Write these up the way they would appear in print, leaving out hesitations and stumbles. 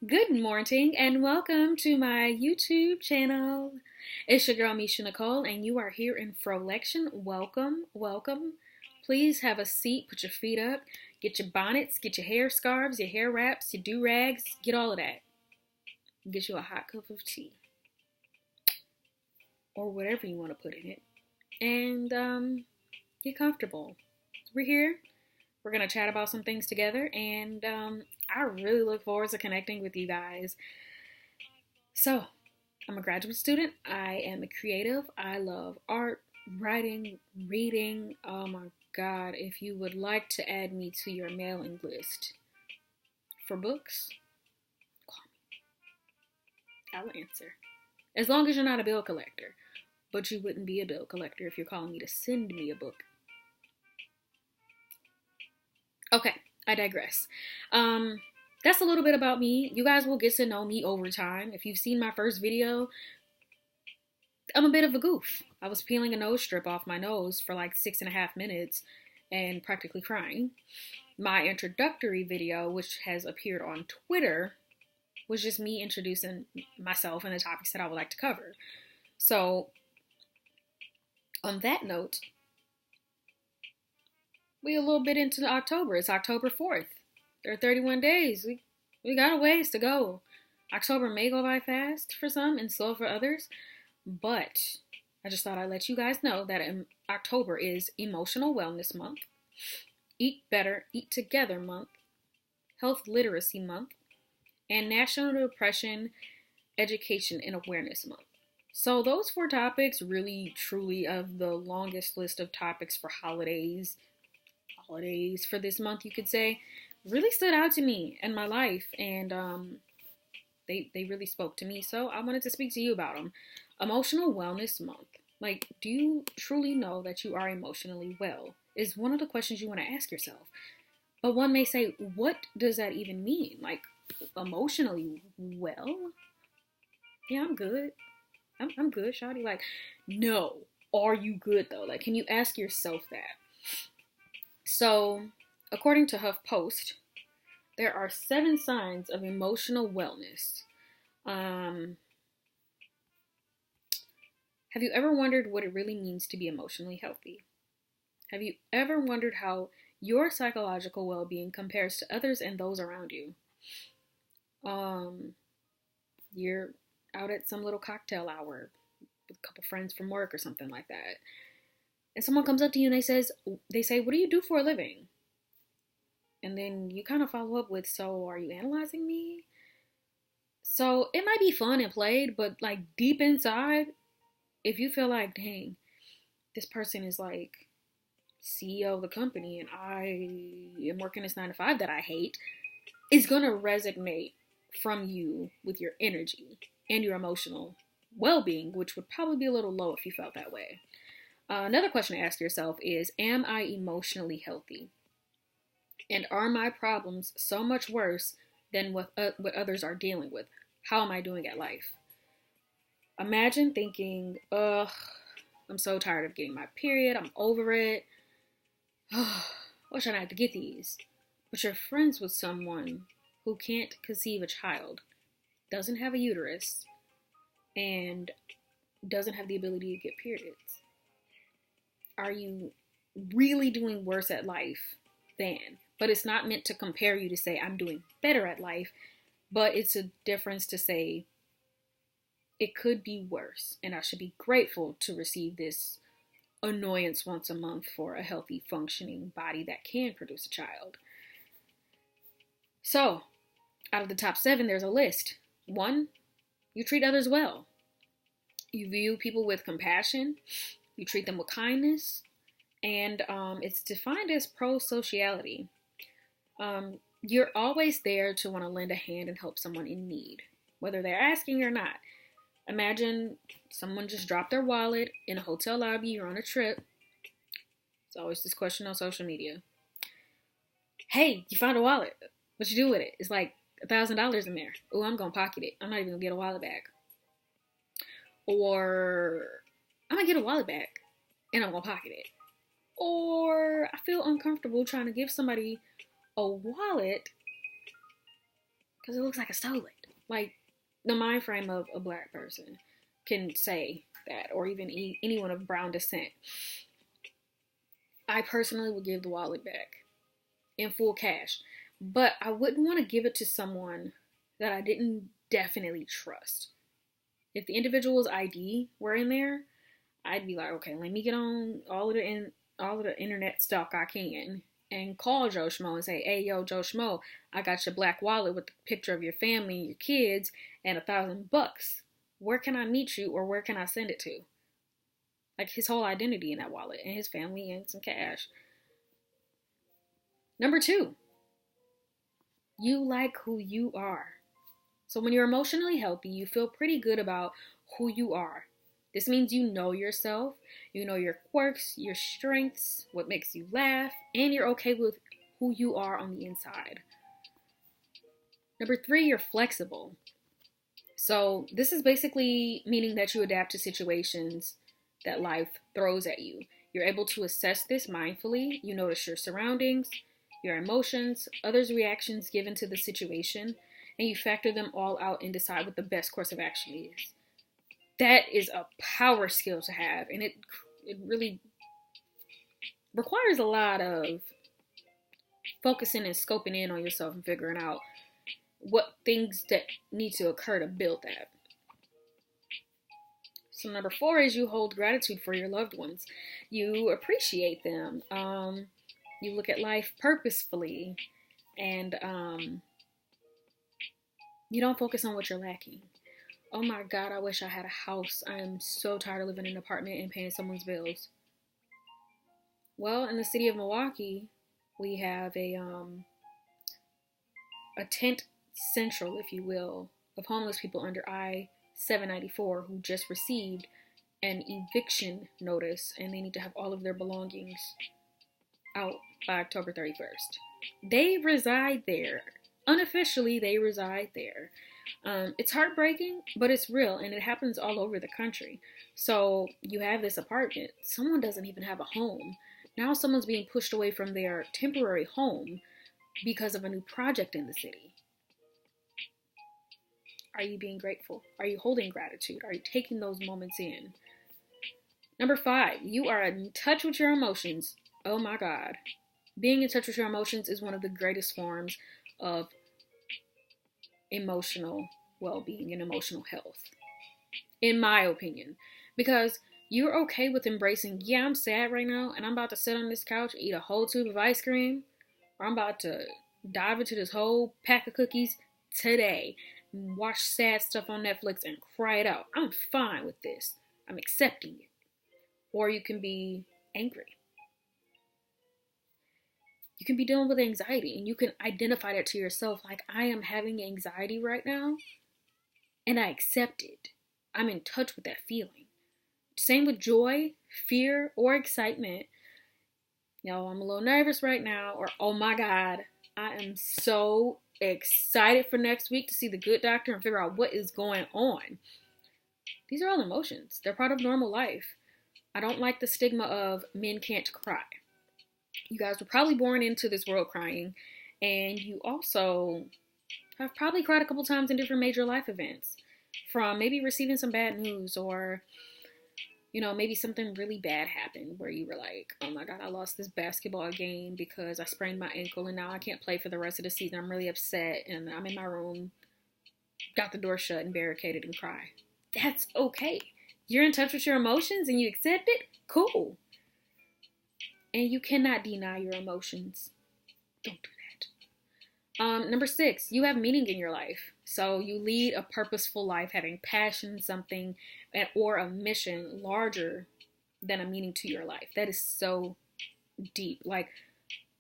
Good morning and welcome to my YouTube channel. It's your girl Misha Nicole and you are here in Frolection. Welcome, welcome. Please have a seat, put your feet up, get your bonnets, get your hair scarves, your hair wraps, your do-rags, get all of that. Get you a hot cup of tea or whatever you want to put in it and get comfortable. We're here. We're going to chat about some things together and I really look forward to connecting with you guys. So, I'm a graduate student. I am a creative. I love art, writing, reading. Oh my God, if you would like to add me to your mailing list for books, call me. I'll answer. As long as you're not a bill collector. But you wouldn't be a bill collector if you're calling me to send me a book. Okay, I digress. That's a little bit about me. You guys will get to know me over time. If you've seen my first video, I'm a bit of a goof. I was peeling a nose strip off my nose for like 6.5 minutes and practically crying. My introductory video, which has appeared on Twitter, was just me introducing myself and the topics that I would like to cover. So, on that note, we're a little bit into October. It's October 4th. There are 31 days. We got a ways to go. October may go by fast for some and slow for others, but I just thought I'd let you guys know that October is Emotional Wellness Month, Eat Better, Eat Together Month, Health Literacy Month, and National Depression Education and Awareness Month. So those 4 topics really, truly of the longest list of topics for holidays for this month, you could say, really stood out to me in my life, and they really spoke to me, so I wanted to speak to you about them. Emotional Wellness Month. Like, do you truly know that you are emotionally well? Is one of the questions you want to ask yourself. But one may say, what does that even mean? Like, emotionally well? Yeah, I'm good. I'm good, shawty. Like, no. Are you good, though? Like, can you ask yourself that? So, according to HuffPost, there are 7 signs of emotional wellness. Have you ever wondered what it really means to be emotionally healthy? Have you ever wondered how your psychological well-being compares to others and those around you? You're out at some little cocktail hour with a couple friends from work or something like that, and someone comes up to you and they say, "What do you do for a living?" And then you kind of follow up with, "So, are you analyzing me?" So it might be fun and played, but like deep inside, if you feel like, dang, this person is like CEO of the company and I am working this 9 to 5 that I hate, it's going to resonate from you with your energy and your emotional well-being, which would probably be a little low if you felt that way. Another question to ask yourself is, am I emotionally healthy? And are my problems so much worse than what others are dealing with? How am I doing at life? Imagine thinking, ugh, I'm so tired of getting my period. I'm over it. Why should I have to get these? But you're friends with someone who can't conceive a child, doesn't have a uterus, and doesn't have the ability to get periods. Are you really doing worse at life than? But it's not meant to compare you to say, I'm doing better at life, but it's a difference to say, it could be worse, and I should be grateful to receive this annoyance once a month for a healthy, functioning body that can produce a child. So, out of the top 7, there's a list. 1, you treat others well. You view people with compassion. You treat them with kindness. And it's defined as pro-sociality. You're always there to want to lend a hand and help someone in need, whether they're asking or not. Imagine someone just dropped their wallet in a hotel lobby, you're on a trip. It's always this question on social media. Hey, you found a wallet. What you do with it? It's like $1,000 in there. Oh, I'm going to pocket it. I'm not even going to get a wallet back. Or, I'm going to get a wallet back and I'm going to pocket it. Or, I feel uncomfortable trying to give somebody a wallet because it looks like I stole it. Like, the mind frame of a black person can say that, or even anyone of brown descent. I personally would give the wallet back in full cash, but I wouldn't want to give it to someone that I didn't definitely trust. If the individual's ID were in there, I'd be like, okay, let me get on all of the internet stock I can and call Joe Schmo and say, hey, yo, Joe Schmo, I got your black wallet with the picture of your family and your kids and $1,000. Where can I meet you, or where can I send it to? Like, his whole identity in that wallet, and his family, and some cash. Number 2, you like who you are. So when you're emotionally healthy, you feel pretty good about who you are. This means you know yourself, you know your quirks, your strengths, what makes you laugh, and you're okay with who you are on the inside. Number 3, you're flexible. So this is basically meaning that you adapt to situations that life throws at you. You're able to assess this mindfully. You notice your surroundings, your emotions, others' reactions given to the situation, and you factor them all out and decide what the best course of action is. That is a power skill to have, and it really requires a lot of focusing and scoping in on yourself and figuring out what things that need to occur to build that. So number 4 is you hold gratitude for your loved ones. You appreciate them. You look at life purposefully, and you don't focus on what you're lacking. Oh my God, I wish I had a house. I am so tired of living in an apartment and paying someone's bills. Well, in the city of Milwaukee, we have a tent central, if you will, of homeless people under I-794 who just received an eviction notice, and they need to have all of their belongings out by October 31st. They reside there. Unofficially, they reside there. It's heartbreaking, but it's real, and it happens all over the country. So you have this apartment. Someone doesn't even have a home. Now someone's being pushed away from their temporary home because of a new project in the city. Are you being grateful? Are you holding gratitude? Are you taking those moments in? Number 5, you are in touch with your emotions. Oh my God. Being in touch with your emotions is one of the greatest forms of emotional well-being and emotional health, in my opinion, because you're okay with embracing, yeah, I'm sad right now, and I'm about to sit on this couch, eat a whole tube of ice cream, or I'm about to dive into this whole pack of cookies today, watch sad stuff on Netflix and cry it out. I'm fine with this. I'm accepting it. Or you can be angry. You can be dealing with anxiety, and you can identify that to yourself, like, I am having anxiety right now, and I accept it. I'm in touch with that feeling. Same with joy, fear, or excitement. You know, I'm a little nervous right now, or oh my God, I am so excited for next week to see the good doctor and figure out what is going on. These are all emotions. They're part of normal life. I don't like the stigma of men can't cry. You guys were probably born into this world crying, and you also have probably cried a couple times in different major life events, from maybe receiving some bad news, or, you know, maybe something really bad happened where you were like, oh my God, I lost this basketball game because I sprained my ankle and now I can't play for the rest of the season. I'm really upset, and I'm in my room, got the door shut and barricaded, and cry. That's okay. You're in touch with your emotions and you accept it? Cool. And you cannot deny your emotions. Don't do that. Number 6, you have meaning in your life. So you lead a purposeful life, having passion in something or a mission larger than a meaning to your life. That is so deep. Like,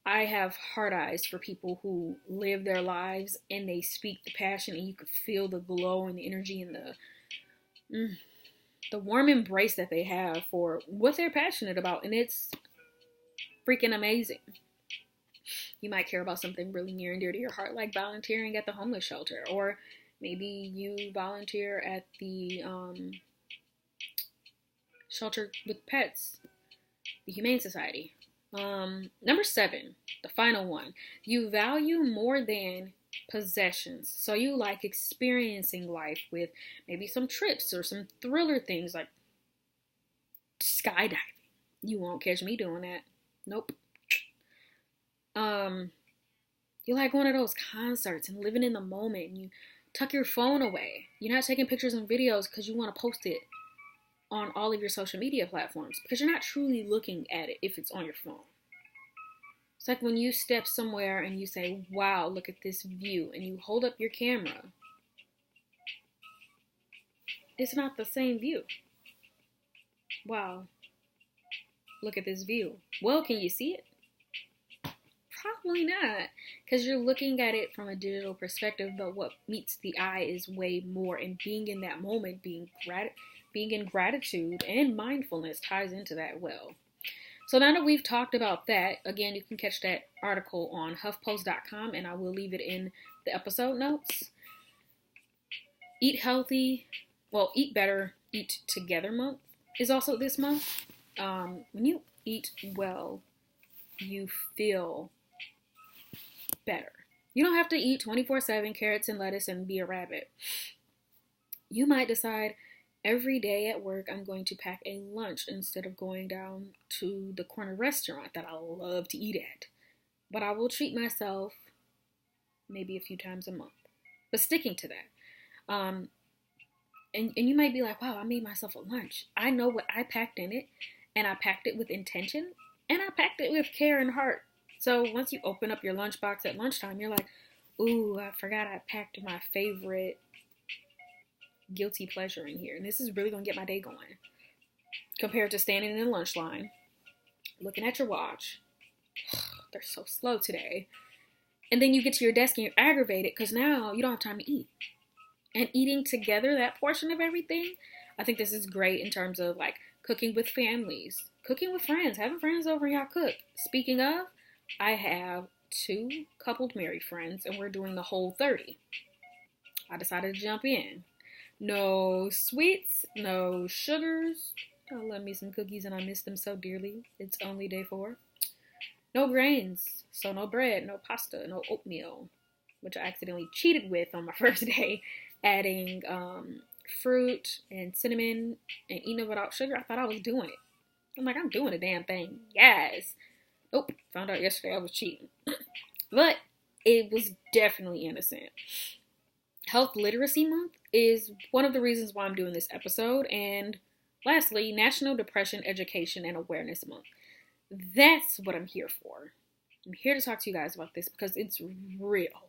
I have hard eyes for people who live their lives and they speak the passion, and you can feel the glow and the energy and the warm embrace that they have for what they're passionate about. And it's freaking amazing. You might care about something really near and dear to your heart, like volunteering at the homeless shelter, or maybe you volunteer at the shelter with pets, the Humane Society. Number 7, the final one, you value more than possessions. So you like experiencing life with maybe some trips or some thriller things like skydiving. You won't catch me doing that. Nope. You like one of those concerts and living in the moment, and you tuck your phone away. You're not taking pictures and videos because you want to post it on all of your social media platforms because you're not truly looking at it if it's on your phone. It's like when you step somewhere and you say, wow, look at this view, and you hold up your camera. It's not the same view. Wow, look at this view. Well, can you see it? Probably not, because you're looking at it from a digital perspective, but what meets the eye is way more, and being in that moment, being in gratitude and mindfulness ties into that well. So now that we've talked about that, again, you can catch that article on huffpost.com, and I will leave it in the episode notes. Eat healthy, well, eat better, eat together month is also this month. When you eat well, you feel better. You don't have to eat 24/7 carrots and lettuce and be a rabbit. You might decide every day at work I'm going to pack a lunch instead of going down to the corner restaurant that I love to eat at. But I will treat myself maybe a few times a month. But sticking to that. And you might be like, wow, I made myself a lunch. I know what I packed in it, and I packed it with intention, and I packed it with care and heart. So once you open up your lunchbox at lunchtime, you're like, ooh, I forgot I packed my favorite guilty pleasure in here. And this is really going to get my day going. Compared to standing in the lunch line, looking at your watch. They're so slow today. And then you get to your desk and you're aggravated because now you don't have time to eat. And eating together, that portion of everything, I think this is great in terms of like cooking with families, cooking with friends, having friends over and y'all cook. Speaking of, I have 2 coupled married friends and we're doing the whole 30. I decided to jump in. No sweets, no sugars. I love me some cookies and I miss them so dearly. It's only day 4. No grains, so no bread, no pasta, no oatmeal, which I accidentally cheated with on my first day, adding fruit and cinnamon and eating it without sugar. I thought I was doing it. I'm like, I'm doing a damn thing. Yes. Nope. Found out yesterday I was cheating. But it was definitely innocent. Health Literacy Month is one of the reasons why I'm doing this episode. And lastly, National Depression Education and Awareness Month. That's what I'm here for. I'm here to talk to you guys about this because it's real.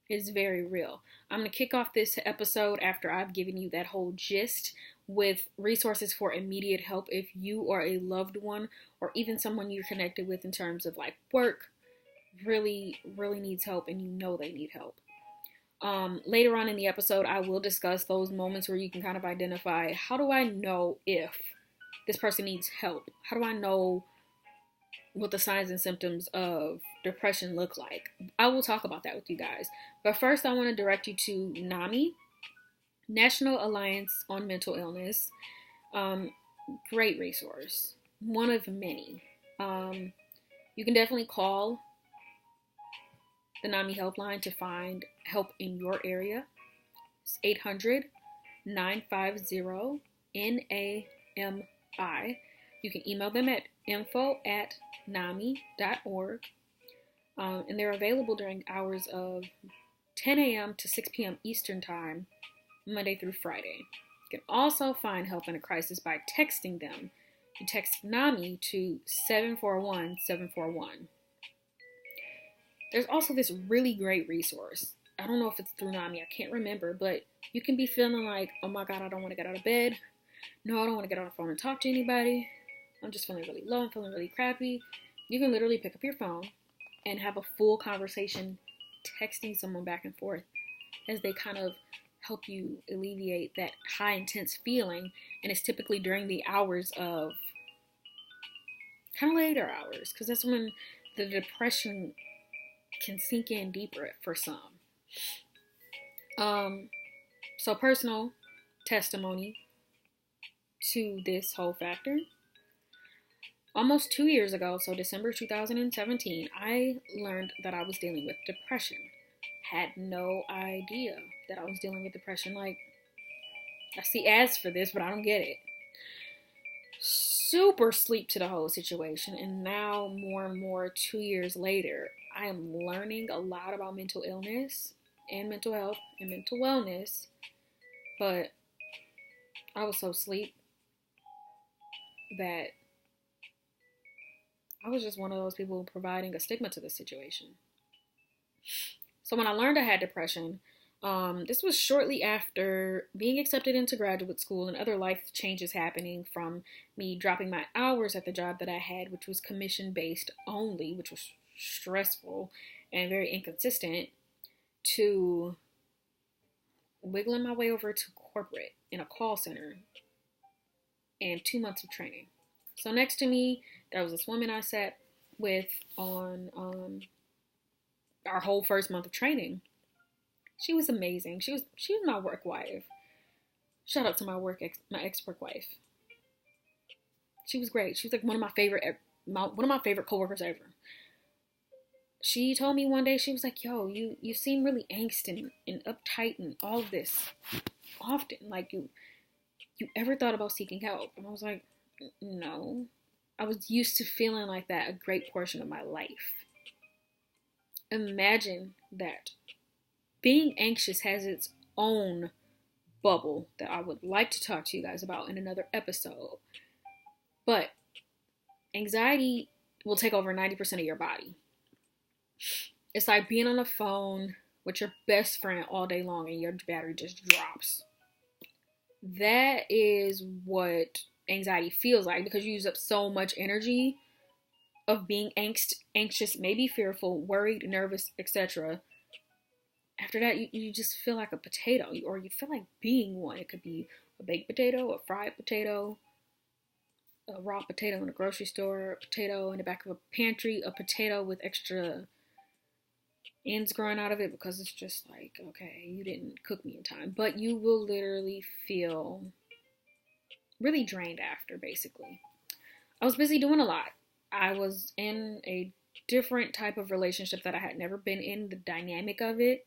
It's very real. I'm going to kick off this episode after I've given you that whole gist with resources for immediate help if you or a loved one or even someone you're connected with in terms of like work really needs help and you know they need help. Later on in the episode, I will discuss those moments where you can kind of identify, how do I know if this person needs help? How do I know what the signs and symptoms of depression look like? I will talk about that with you guys. But first, I want to direct you to NAMI, National Alliance on Mental Illness. Great resource. One of many. You can definitely call the NAMI helpline to find help in your area. It's 800-950-NAMI. You can email them at info@nami.org. And they're available during hours of 10 a.m. to 6 p.m. Eastern Time, Monday through Friday. You can also find help in a crisis by texting them. You text NAMI to 741-741. There's also this really great resource. I don't know if it's through NAMI, I can't remember, but you can be feeling like, oh my God, I don't want to get out of bed. No, I don't want to get on the phone and talk to anybody. I'm just feeling really low, I'm feeling really crappy. You can literally pick up your phone and have a full conversation texting someone back and forth as they kind of help you alleviate that high intense feeling. And it's typically during the hours of, kind of later hours, because that's when the depression can sink in deeper for some. So personal testimony to this whole factor. Almost 2 years ago, so December 2017, I learned that I was dealing with depression. Had no idea that I was dealing with depression. Like, I see ads for this, but I don't get it. Super sleep to the whole situation. And now, more and more, 2 years later, I am learning a lot about mental illness and mental health and mental wellness. But I was so asleep that I was just one of those people providing a stigma to the situation. So when I learned I had depression, this was shortly after being accepted into graduate school and other life changes happening, from me dropping my hours at the job that I had, which was commission based only, which was stressful and very inconsistent, to wiggling my way over to corporate in a call center and 2 months of training. So next to me, there was this woman I sat with on our whole first month of training. She was amazing. She was my work wife. Shout out to my ex work wife. She was great. She was like one of my favorite coworkers ever. She told me one day, she was like, "Yo, you seem really angsty and uptight and all of this often. Like, you ever thought about seeking help?" And I was like, "No." I was used to feeling like that a great portion of my life. Imagine that. Being anxious has its own bubble that I would like to talk to you guys about in another episode. But anxiety will take over 90% of your body. It's like being on the phone with your best friend all day long and your battery just drops. That is what anxiety feels like, because you use up so much energy of being anxious, maybe fearful, worried, nervous, etc. After that, you just feel like a potato, or you feel like being one. It could be a baked potato, a fried potato, a raw potato in a grocery store, a potato in the back of a pantry, a potato with extra ends growing out of it because it's just like, okay, you didn't cook me in time. But you will literally feel really drained after, basically. I was busy doing a lot. I was in a different type of relationship that I had never been in, the dynamic of it.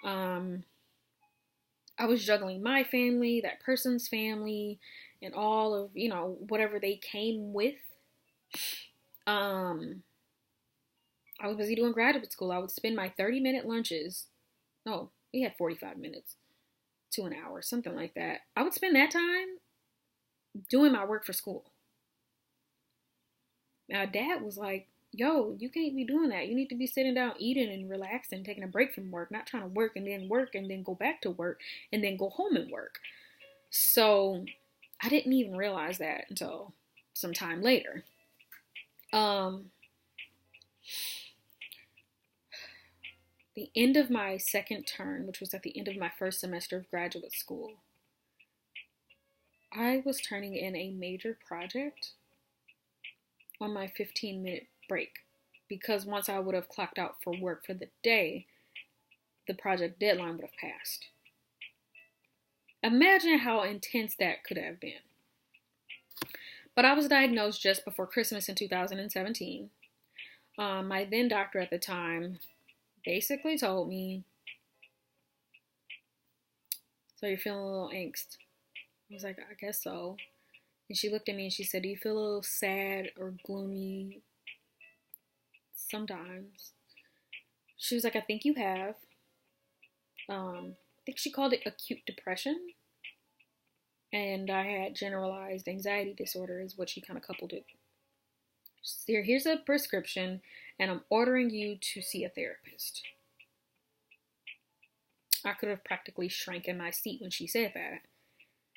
I was juggling my family, that person's family, and all of, whatever they came with. I was busy doing graduate school. I would spend my 30-minute lunches. No, we had 45 minutes to an hour, something like that. I would spend that time doing my work for school. Now, Dad was like, "Yo, you can't be doing that. You need to be sitting down, eating and relaxing, taking a break from work, not trying to work and then go back to work and then go home and work." So I didn't even realize that until some time later. The end of my second term, which was at the end of my first semester of graduate school, I was turning in a major project on my 15-minute break, because once I would have clocked out for work for the day, the project deadline would have passed. Imagine how intense that could have been. But I was diagnosed just before Christmas in 2017. My then doctor at the time basically told me, "So you're feeling a little angst?" I was like, "I guess so." And she looked at me and she said, "Do you feel a little sad or gloomy?" "Sometimes." She was like, "I think you have." I think she called it acute depression. And I had generalized anxiety disorder, is what she kind of coupled it. So here's a prescription, and I'm ordering you to see a therapist. I could have practically shrank in my seat when she said that.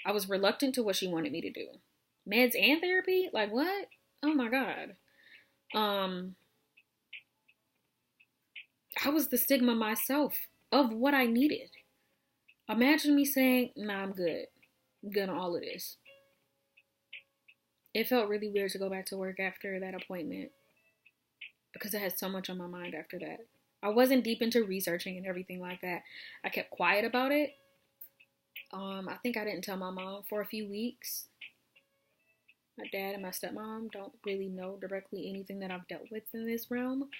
I was reluctant to what she wanted me to do. Meds and therapy? Like, what? Oh my God. I was the stigma myself of what I needed. Imagine me saying, "Nah, I'm good. I'm good on all of this." It felt really weird to go back to work after that appointment, because I had so much on my mind after that. I wasn't deep into researching and everything like that. I kept quiet about it. I think I didn't tell my mom for a few weeks. My dad and my stepmom don't really know directly anything that I've dealt with in this realm.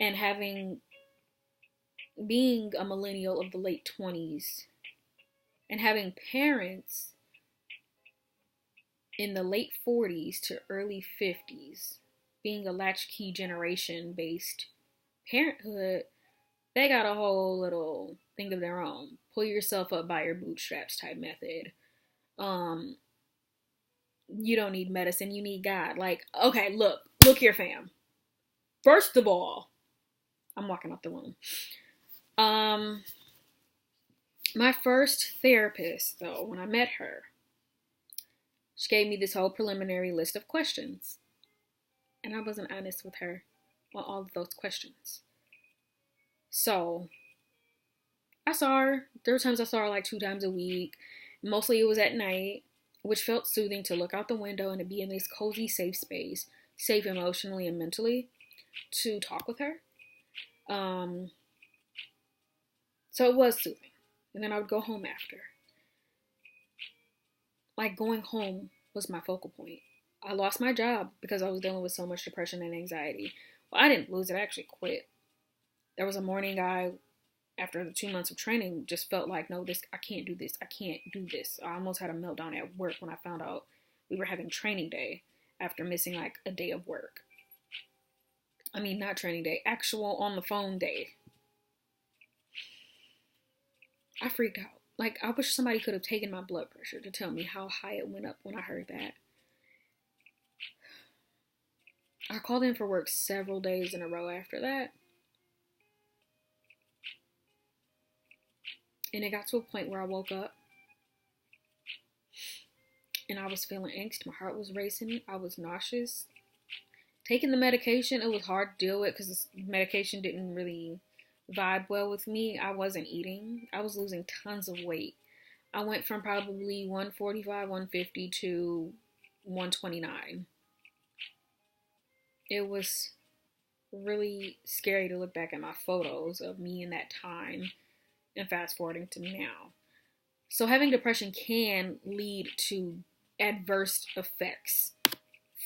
And having being a millennial of the late 20s and having parents in the late 40s to early 50s, being a latchkey generation based parenthood, they got a whole little thing of their own. Pull yourself up by your bootstraps type method. You don't need medicine, you need God. Like, okay, look here, fam. First of all, I'm walking out the room. My first therapist, though, when I met her, she gave me this whole preliminary list of questions. And I wasn't honest with her on all of those questions. So, I saw her. There were times I saw her like 2 times a week. Mostly it was at night, which felt soothing to look out the window and to be in this cozy, safe space, safe emotionally and mentally, to talk with her. So it was soothing. And then I would go home after. Like, going home was my focal point. I lost my job because I was dealing with so much depression and anxiety. Well, I didn't lose it. I actually quit. There was a morning after the 2 months of training, just felt like, no, I can't do this. I can't do this. I almost had a meltdown at work when I found out we were having training day after missing like a day of work. I mean, not training day, actual on the phone day. I freaked out. Like, I wish somebody could have taken my blood pressure to tell me how high it went up when I heard that. I called in for work several days in a row after that. And it got to a point where I woke up and I was feeling angst. My heart was racing. I was nauseous. Taking the medication, it was hard to deal with because the medication didn't really vibe well with me. I wasn't eating. I was losing tons of weight. I went from probably 145, 150 to 129. It was really scary to look back at my photos of me in that time and fast forwarding to now. So having depression can lead to adverse effects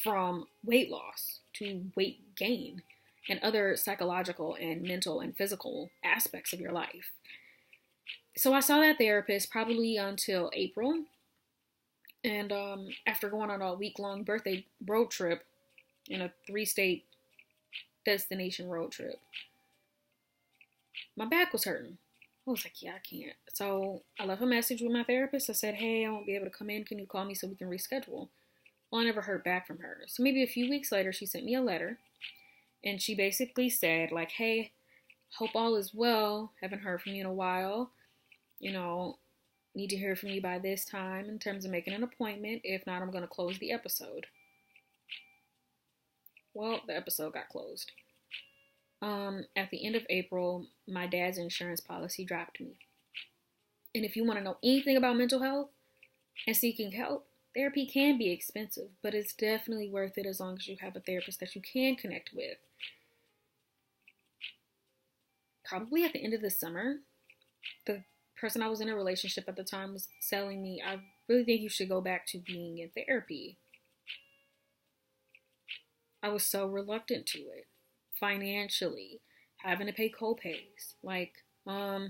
from weight loss to weight gain and other psychological and mental and physical aspects of your life. So I saw that therapist probably until April. And after going on a week-long birthday road trip in a 3-state destination road trip, my back was hurting. I was like, yeah, I can't. So I left a message with my therapist. I said, hey, I won't be able to come in. Can you call me so we can reschedule? Well, I never heard back from her. So maybe a few weeks later, she sent me a letter. And she basically said, like, hey, hope all is well. Haven't heard from you in a while. You know, need to hear from you by this time in terms of making an appointment. If not, I'm going to close the episode. Well, the episode got closed. At the end of April, my dad's insurance policy dropped me. And if you want to know anything about mental health and seeking help, therapy can be expensive, but it's definitely worth it as long as you have a therapist that you can connect with. Probably at the end of the summer, the person I was in a relationship at the time was telling me, I really think you should go back to being in therapy. I was so reluctant to it. Financially, having to pay co-pays. Like, I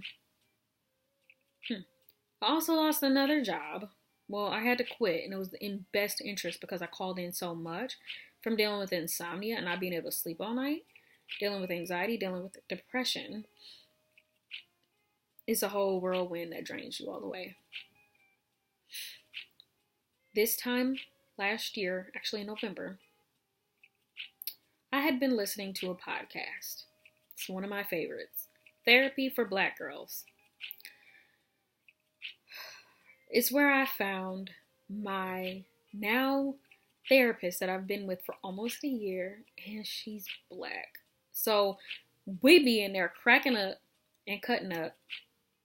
also lost another job. Well, I had to quit, and it was in best interest because I called in so much from dealing with insomnia and not being able to sleep all night, dealing with anxiety, dealing with depression. It's a whole whirlwind that drains you all the way. This time last year, actually in November, I had been listening to a podcast. It's one of my favorites. Therapy for Black Girls. It's where I found my now therapist that I've been with for almost a year, and she's Black. So we be in there cracking up and cutting up,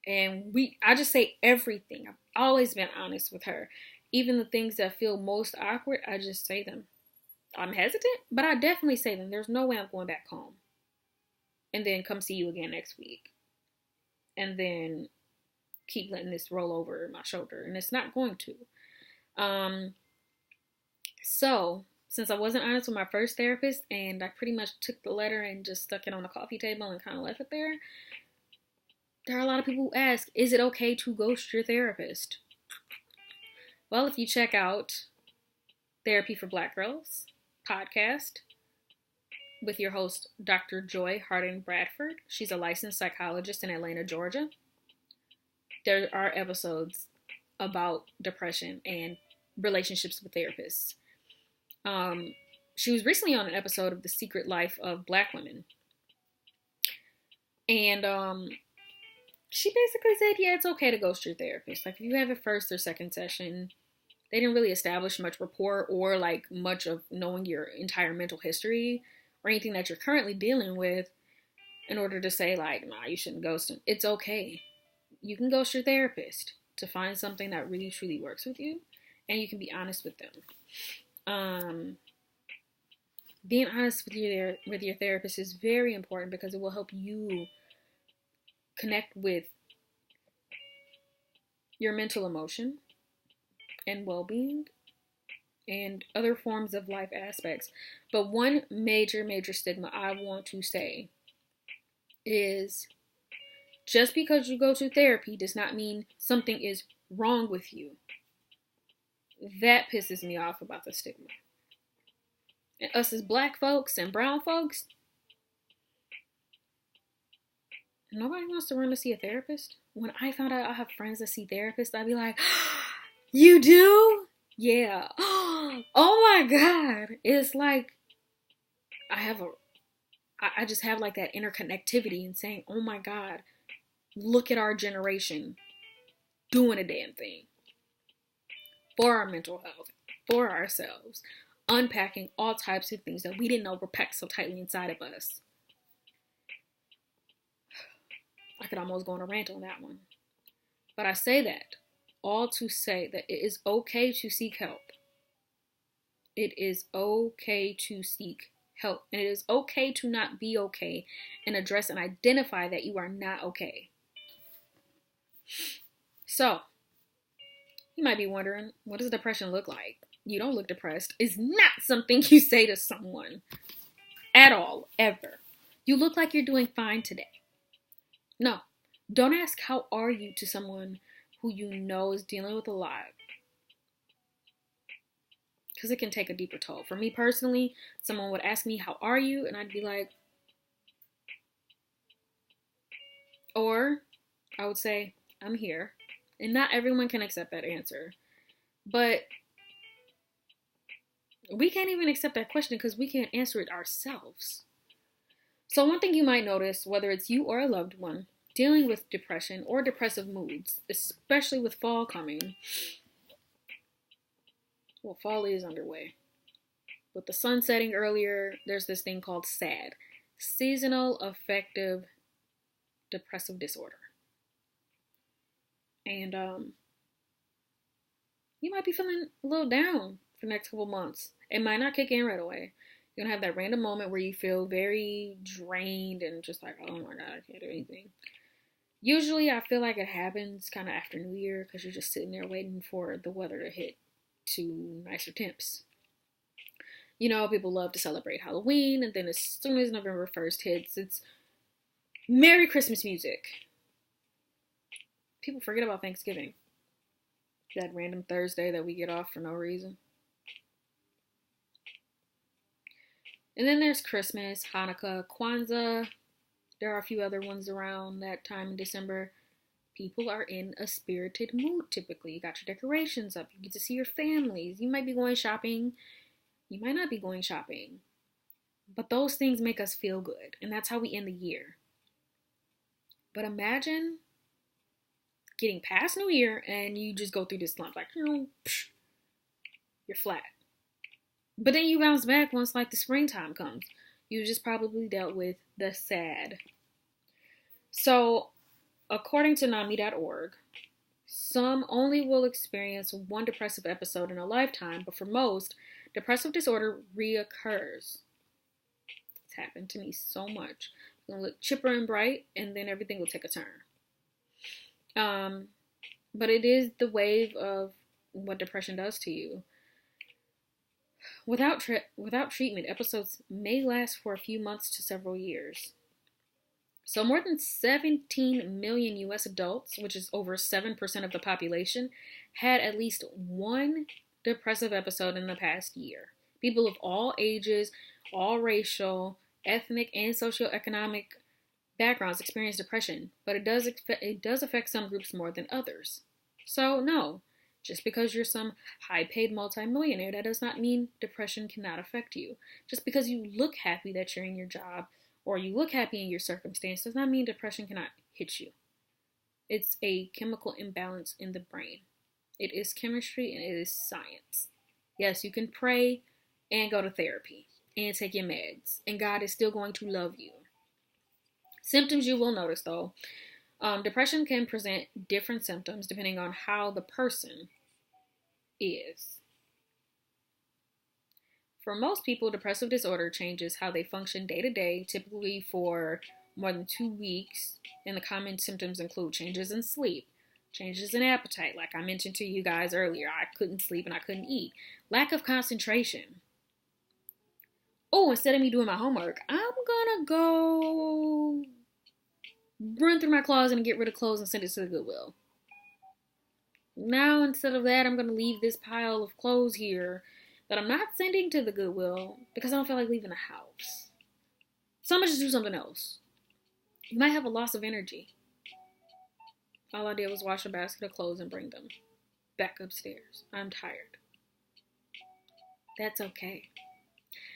and I just say everything. I've always been honest with her. Even the things that feel most awkward, I just say them. I'm hesitant, but I definitely say them. There's no way I'm going back home and then come see you again next week and then keep letting this roll over my shoulder, and it's not going to. So since I wasn't honest with my first therapist and I pretty much took the letter and just stuck it on the coffee table and kind of left it there, There are a lot of people who ask, is it okay to ghost your therapist? Well, if you check out Therapy for Black Girls podcast with your host, Dr. Joy Harding Bradford, she's a licensed psychologist in Atlanta, Georgia. There are episodes about depression and relationships with therapists. She was recently on an episode of The Secret Life of Black Women. And she basically said, yeah, it's okay to ghost your therapist. Like, if you have a first or second session, they didn't really establish much rapport or like much of knowing your entire mental history or anything that you're currently dealing with in order to say like, nah, you shouldn't ghost them. It's okay. You can ghost your therapist to find something that really truly works with you, and you can be honest with them. Being honest with your therapist is very important because it will help you connect with your mental emotion and well-being and other forms of life aspects. But one major stigma I want to say is just because you go to therapy does not mean something is wrong with you. That pisses me off about the stigma. And us as black folks and brown folks, nobody wants to run to see a therapist. When I found out I have friends that see therapists, I'd be like, you do? Yeah. Oh my God. It's like I just have like that interconnectivity and saying, oh my God, look at our generation doing a damn thing for our mental health, for ourselves, unpacking all types of things that we didn't know were packed so tightly inside of us. I could almost go on a rant on that one. But I say that all to say that it is okay to seek help. It is okay to seek help. And it is okay to not be okay and address and identify that you are not okay. So, you might be wondering, what does depression look like? You don't look depressed. It's not something you say to someone at all, ever. You look like you're doing fine today. No, don't ask how are you to someone who you know is dealing with a lot. Because it can take a deeper toll. For me personally, someone would ask me, how are you? And I'd be like, or I would say, I'm here. And not everyone can accept that answer. But we can't even accept that question because we can't answer it ourselves. So one thing you might notice, whether it's you or a loved one, dealing with depression or depressive moods, especially with fall coming. Well, fall is underway. With the sun setting earlier, there's this thing called SAD, Seasonal Affective Depressive Disorder. And you might be feeling a little down for the next couple months. It might not kick in right away. You're going to have that random moment where you feel very drained and just like, oh my God, I can't do anything. Usually I feel like it happens kind of after New Year because you're just sitting there waiting for the weather to hit to nicer temps. You know, people love to celebrate Halloween, and then as soon as November 1st hits, it's Merry Christmas music. People forget about Thanksgiving. That random Thursday that we get off for no reason. And then there's Christmas, Hanukkah, Kwanzaa. There are a few other ones around that time in December. People are in a spirited mood typically. You got your decorations up. You get to see your families. You might be going shopping. You might not be going shopping. But those things make us feel good. And that's how we end the year. But imagine getting past New Year and you just go through this slump. Like, you're flat. But then you bounce back once like the springtime comes. You just probably dealt with the SAD. So, according to NAMI.org, some only will experience one depressive episode in a lifetime, but for most, depressive disorder reoccurs. It's happened to me so much. I'm gonna look chipper and bright, and then everything will take a turn. But it is the wave of what depression does to you. Without treatment, episodes may last for a few months to several years. So more than 17 million US adults, which is over 7% of the population, had at least one depressive episode in the past year. People of all ages, all racial, ethnic, and socioeconomic backgrounds experience depression, but it does affect some groups more than others. So no, just because you're some high-paid multimillionaire, that does not mean depression cannot affect you. Just because you look happy that you're in your job or you look happy in your circumstance does not mean depression cannot hit you. It's a chemical imbalance in the brain. It is chemistry and it is science. Yes, you can pray and go to therapy and take your meds, and God is still going to love you. Symptoms you will notice though. Depression can present different symptoms depending on how the person is. For most people, depressive disorder changes how they function day to day, typically for more than 2 weeks, and the common symptoms include changes in sleep, changes in appetite, like I mentioned to you guys earlier. I couldn't sleep and I couldn't eat. Lack of concentration. Oh, instead of me doing my homework, I'm gonna go run through my closet and get rid of clothes and send it to the Goodwill. Now, instead of that, I'm going to leave this pile of clothes here that I'm not sending to the Goodwill because I don't feel like leaving the house. So I'm going to just do something else. You might have a loss of energy. All I did was wash a basket of clothes and bring them back upstairs. I'm tired. That's okay.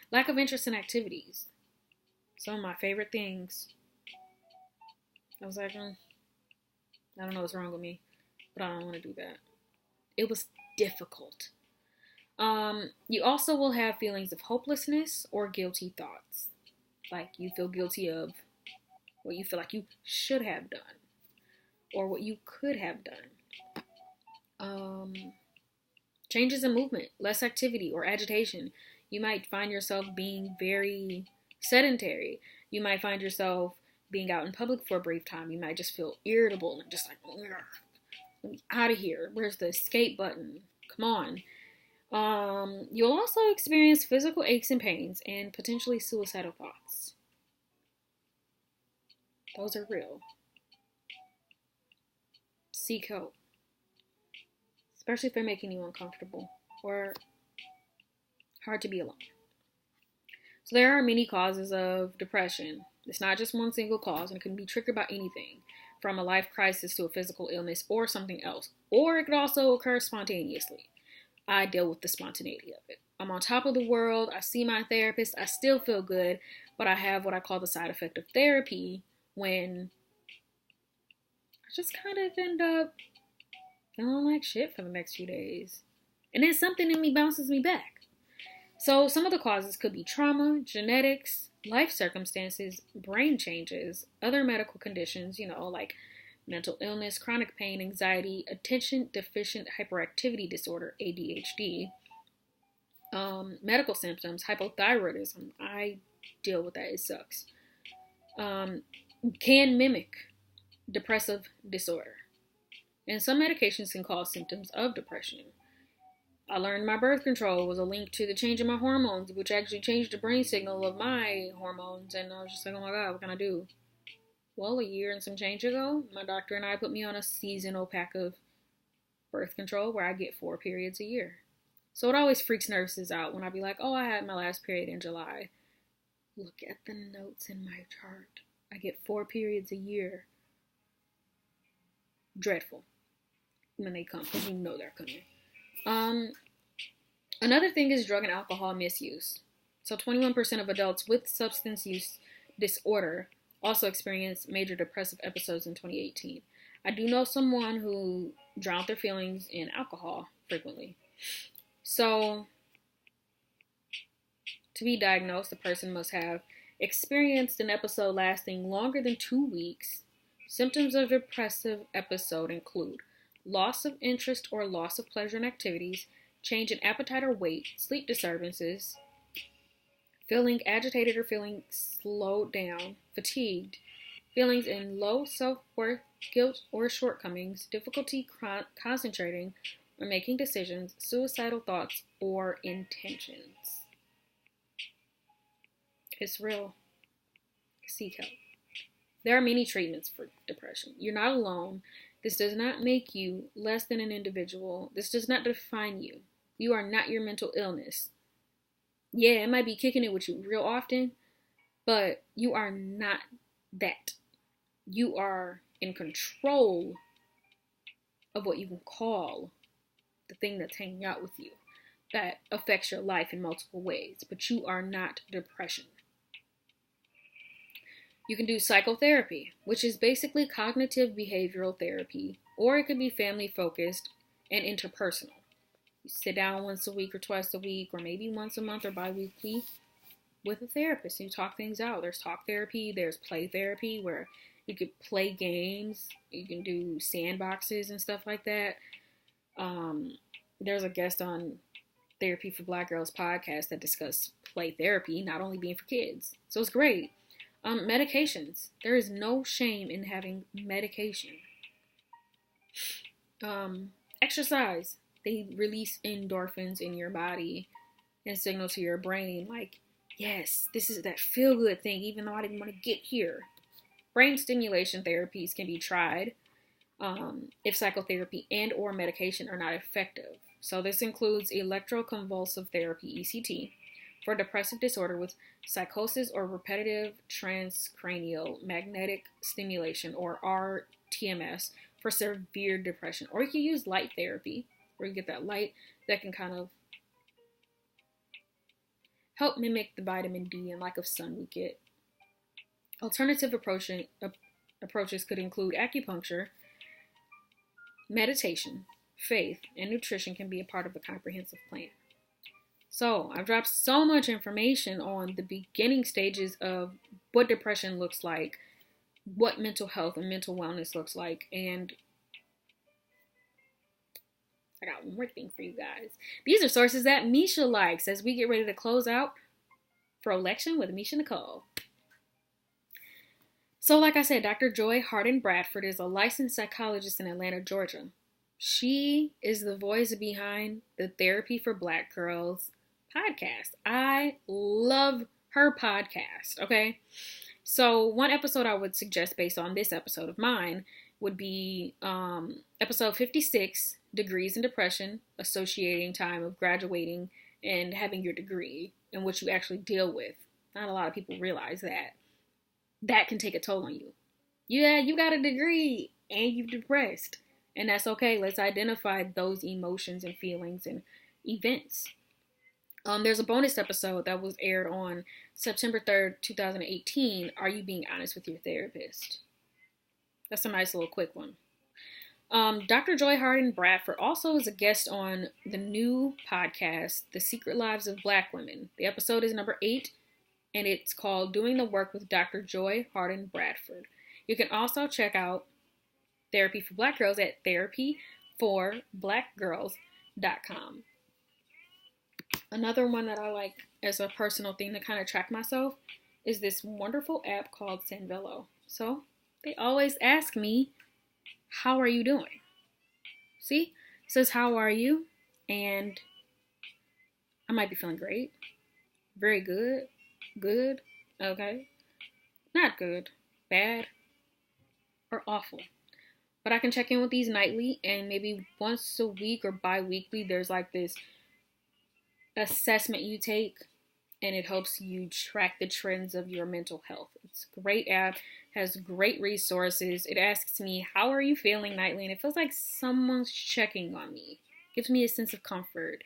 Lack of interest in activities. Some of my favorite things. I was like, I don't know what's wrong with me, but I don't want to do that. It was difficult. You also will have feelings of hopelessness or guilty thoughts. Like you feel guilty of what you feel like you should have done or what you could have done. Changes in movement, less activity or agitation. You might find yourself being very sedentary. You might find yourself being out in public for a brief time. You might just feel irritable and just like, let me out of here. Where's the escape button? Come on. You'll also experience physical aches and pains and potentially suicidal thoughts. Those are real. Seek help. Especially if they're making you uncomfortable or hard to be alone. So there are many causes of depression. It's not just one single cause, and it can be triggered by anything, from a life crisis to a physical illness or something else. Or it could also occur spontaneously. I deal with the spontaneity of it. I'm on top of the world. I see my therapist. I still feel good, but I have what I call the side effect of therapy when I just kind of end up feeling like shit for the next few days. And then something in me bounces me back. So some of the causes could be trauma, genetics, life circumstances, brain changes, other medical conditions, like mental illness, chronic pain, anxiety, attention deficient hyperactivity disorder, ADHD, medical symptoms, hypothyroidism. I deal with that. It sucks. Can mimic depressive disorder. And some medications can cause symptoms of depression. I learned my birth control was a link to the change in my hormones, which actually changed the brain signal of my hormones. And I was just like, oh my God, what can I do? Well, a year and some change ago, my doctor and I put me on a seasonal pack of birth control where I get 4 periods a year. So it always freaks nurses out when I be like, oh, I had my last period in July. Look at the notes in my chart. I get 4 periods a year. Dreadful when they come, because you know they're coming. Another thing is drug and alcohol misuse. So 21% of adults with substance use disorder also experienced major depressive episodes in 2018. I do know someone who drowned their feelings in alcohol frequently. So to be diagnosed, the person must have experienced an episode lasting longer than 2 weeks. Symptoms of depressive episode include loss of interest or loss of pleasure in activities, change in appetite or weight, sleep disturbances, feeling agitated or feeling slowed down, fatigued, feelings in low self-worth, guilt or shortcomings, difficulty concentrating or making decisions, suicidal thoughts or intentions. It's real. Seek help. There are many treatments for depression. You're not alone. This does not make you less than an individual. This does not define you. You are not your mental illness. Yeah, it might be kicking it with you real often, but you are not that. You are in control of what you can call the thing that's hanging out with you that affects your life in multiple ways, but you are not depression. You can do psychotherapy, which is basically cognitive behavioral therapy, or it could be family focused and interpersonal. You sit down once a week or twice a week, or maybe once a month or bi-weekly with a therapist and you talk things out. There's talk therapy, there's play therapy where you could play games, you can do sandboxes and stuff like that. There's a guest on Therapy for Black Girls podcast that discuss play therapy, not only being for kids. So it's great. Medications. There is no shame in having medication. Exercise. They release endorphins in your body and signal to your brain like, yes, this is that feel-good thing, even though I didn't want to get here. Brain stimulation therapies can be tried if psychotherapy and or medication are not effective. So this includes electroconvulsive therapy, ECT, for depressive disorder with psychosis or repetitive transcranial magnetic stimulation, or RTMS, for severe depression. Or you can use light therapy, where you get that light that can kind of help mimic the vitamin D and lack of sun we get. Alternative approaches could include acupuncture, meditation, faith, and nutrition can be a part of the comprehensive plan. So, I've dropped so much information on the beginning stages of what depression looks like, what mental health and mental wellness looks like, and I got one more thing for you guys. These are sources that Misha likes as we get ready to close out Frolection with Misha Nicole. So, like I said, Dr. Joy Harden Bradford is a licensed psychologist in Atlanta, Georgia. She is the voice behind the Therapy for Black Girls podcast. I love her podcast, okay? So one episode I would suggest based on this episode of mine would be episode 56, Degrees in Depression, Associating Time of Graduating and Having Your Degree and what you actually deal with. Not a lot of people realize that. That can take a toll on you. Yeah, you got a degree and you're depressed. And that's okay. Let's identify those emotions and feelings and events. There's a bonus episode that was aired on September 3rd, 2018. Are you being honest with your therapist? That's a nice little quick one. Dr. Joy Harden Bradford also is a guest on the new podcast, The Secret Lives of Black Women. The episode is number 8, and it's called Doing the Work with Dr. Joy Harden Bradford. You can also check out Therapy for Black Girls at therapyforblackgirls.com. Another one that I like as a personal thing to kind of track myself is this wonderful app called Sanvello. So they always ask me, how are you doing? See, it says, how are you? And I might be feeling great, very good, good, okay, not good, bad, or awful. But I can check in with these nightly, and maybe once a week or bi-weekly, there's like this assessment you take, and it helps you track the trends of your mental health. It's a great app, has great resources. It asks me, how are you feeling nightly? And it feels like someone's checking on me. It gives me a sense of comfort.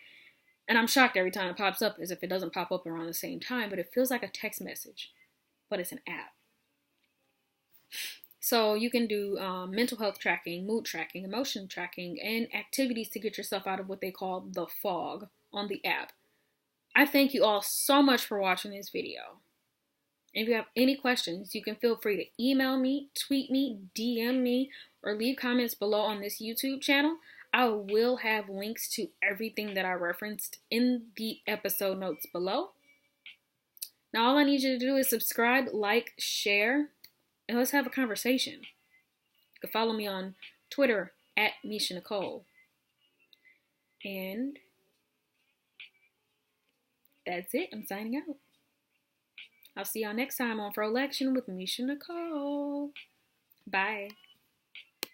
And I'm shocked every time it pops up, as if it doesn't pop up around the same time, but it feels like a text message, but it's an app. So you can do mental health tracking, mood tracking, emotion tracking, and activities to get yourself out of what they call the fog on the app. I thank you all so much for watching this video. If you have any questions, you can feel free to email me, tweet me, DM me, or leave comments below on this YouTube channel. I will have links to everything that I referenced in the episode notes below. Now all I need you to do is subscribe, like, share, and let's have a conversation. You can follow me on Twitter at Misha Nicole. And that's it. I'm signing out. I'll see y'all next time on Frolection with Misha Nicole. Bye.